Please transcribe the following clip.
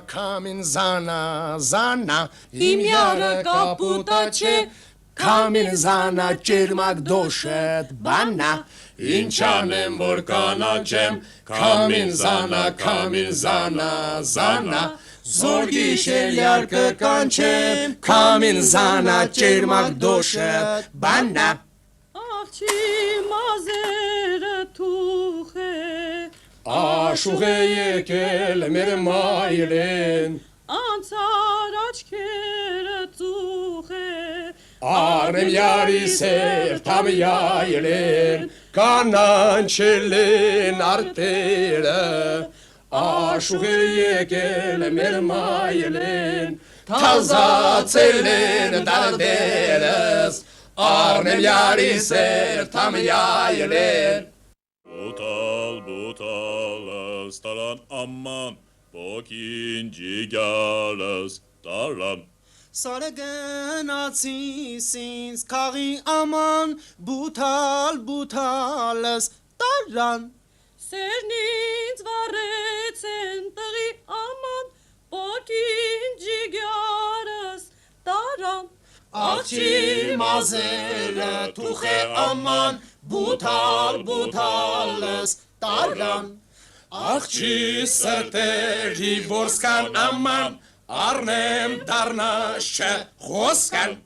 Kamin zana Im yarı kaputaçe Kamin zana çirmak doşet bana İnçanem vorkanaçem Kamin zana Zor gişel yarkı kançem Kamin zana çirmak doşet bana Աղջի մազերը թուխ է Աշուղ է եկել մեր մայրեն Անցար աչքերը ծուխ է Արեմ յարի սերտամ յայլեն Կանանչել են արտերը Աշուղ է եկել մեր մայրեն Թազացել են դարդերս Arnem yari sertam yaylen Butal staran aman Pokinci galas taran Sarıgınatsi sins kari aman Butal staran Սերնից վառեց են տղի աման Պոքինջի գյարս տարան Աղջի մազերը թուխ է աման Butalս տարան Աղջի սրտերի որսկան աման Արնեմ դարնաշը խոսկան